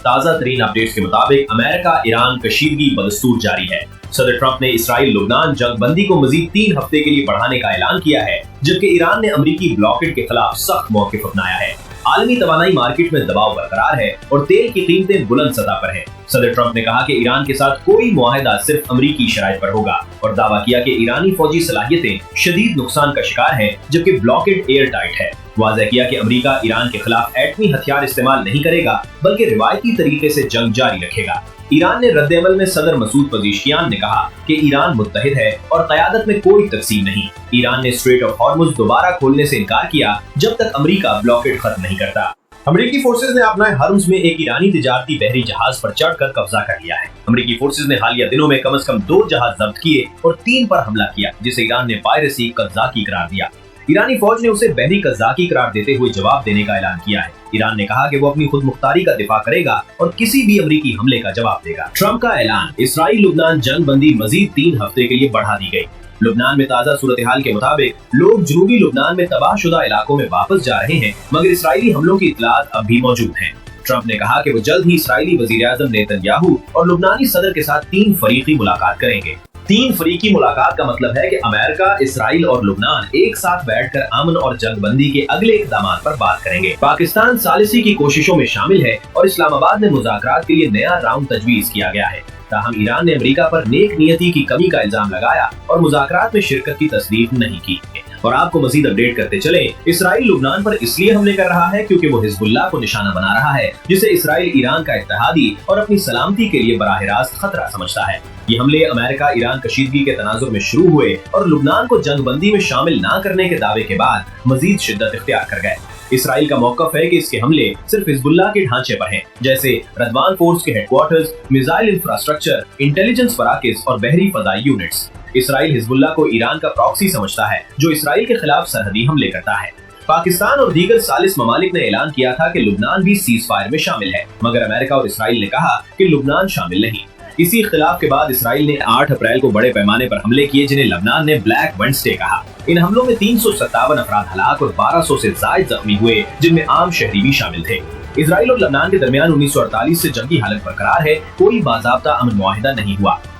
ताज़ा तरीन अपडेट्स के मुताबिक अमेरिका ईरान कशीदगी बदस्तूर जारी है। सदर ट्रंप ने इसराइल लुबनान जंग बंदी को मजीद 3 हफ्ते के लिए बढ़ाने का ऐलान किया है, जबकि ईरान ने अमरीकी ब्लॉकेड के खिलाफ सख्त मौक़िफ़ अपनाया है। आलमी तवानाई मार्केट में दबाव बरकरार है और तेल की कीमतें बुलंद सतह पर हैं। सदर ट्रंप ने कहा कि ईरान के साथ कोई मुआहदा सिर्फ अमरीकी शराइत पर होगा और दावा किया कि ईरानी फौजी सलाहियतें शदीद नुकसान का शिकार हैं, जबकि ब्लॉकेड एयर टाइट है। वाज़ेह किया कि अमरीका ईरान के खिलाफ एटमी हथियार इस्तेमाल नहीं करेगा, बल्कि रिवायती तरीके से जंग जारी रखेगा। ईरान ने रद्द-ए-अमल में सदर मसूद पज़ेश्कियान ने कहा कि ईरान मुत्तहिद है और क़यादत में कोई तकसीम नहीं। ईरान ने स्ट्रेट ऑफ हॉर्मुज़ दोबारा खोलने से इनकार किया जब तक अमरीका ब्लॉकेड खत्म नहीं करता। अमरीकी फोर्सेज ने अपने हर्म्स में एक ईरानी तिजारती बहरी जहाज पर चढ़कर कब्जा कर लिया है। अमरीकी फोर्सेज ने हालिया दिनों में कम से कम 2 जहाज जब्त किए और 3 पर हमला किया, जिसे ईरान ने पायरेसी कज़ाकी करार दिया। ईरानी फौज ने उसे बहरी कज़ाकी करार देते हुए जवाब देने का ऐलान किया है। ईरान ने कहा कि वो अपनी खुद मुख्तारी का दिफा करेगा और किसी भी अमरीकी हमले का जवाब देगा। ट्रंप का ऐलान, इसराइल लुबनान जंग बंदी मजीद 3 हफ्ते के लिए बढ़ा दी गई। लुबनान में ताज़ा सूरत हाल के मुताबिक लोग जनूबी लुबनान में तबाहशुदा इलाकों में वापस जा रहे हैं, मगर इसराइली हमलों की इत्तलात अब भी मौजूद हैं। ट्रंप ने कहा कि वो जल्द ही इसराइली वज़ीर-ए-आज़म नेतन्याहू और लुबनानी सदर के साथ 3 फरीकी मुलाकात करेंगे। 3 फरीकी मुलाकात का मतलब है कि अमेरिका, इसराइल और लुबनान एक साथ बैठकर अमन और जंगबंदी के अगले इक़दामात पर बात करेंगे। पाकिस्तान सालिसी की कोशिशों में शामिल है और इस्लामाबाद में मुज़ाकरात के लिए नया राउंड तजवीज़ किया गया है। ताहम ईरान ने अमेरिका पर नेक नियती की कमी का इल्जाम लगाया और मुज़ाकरात में शिरकत की तस्दीक नहीं की। और आपको मजीद अपडेट करते चले, इसराइल लुबनान पर इसलिए हमले कर रहा है क्योंकि वो हिजबुल्लाह को निशाना बना रहा है, जिसे इसराइल ईरान का इत्तेहादी और अपनी सलामती के लिए बराह रास्त खतरा समझता है। ये हमले अमेरिका ईरान कशीदगी के तनाजुर में शुरू हुए और लुबनान को जंगबंदी में शामिल न करने के दावे के बाद मजीद शिद्दत इख्तियार कर गए। इसराइल का मौक़िफ़ है कि इसके हमले सिर्फ हिजबुल्लाह के ढांचे पर हैं, जैसे रदवान फोर्स के हेडक्वार्टर्स, मिसाइल इंफ्रास्ट्रक्चर, इंटेलिजेंस मराकिज़ और बहरी फ़ज़ाई यूनिट्स। इसराइल हिजबुल्लाह को ईरान का प्रॉक्सी समझता है, जो इसराइल के खिलाफ सरहदी हमले करता है। पाकिस्तान और दीगर सालिस ममालिक ने ऐलान किया था कि लुबनान भी सीज़ फायर में शामिल है, मगर अमेरिका और इसराइल ने कहा कि लुबनान शामिल नहीं। इसी इख्तिलाफ के बाद इसराइल ने 8 अप्रैल को बड़े पैमाने पर हमले किए, जिन्हें लबनान ने ब्लैक वेडनेसडे कहा। इन हमलों में 357 अफराद हलाक और 1200 से ज़ायद जख्मी हुए, जिनमें आम शहरी भी शामिल थे। इसराइल और लबनान के दरमियान 1948 से जंगी हालत बरकरार है, कोई बाज़ाब्ता अमन मुआहिदा नहीं हुआ।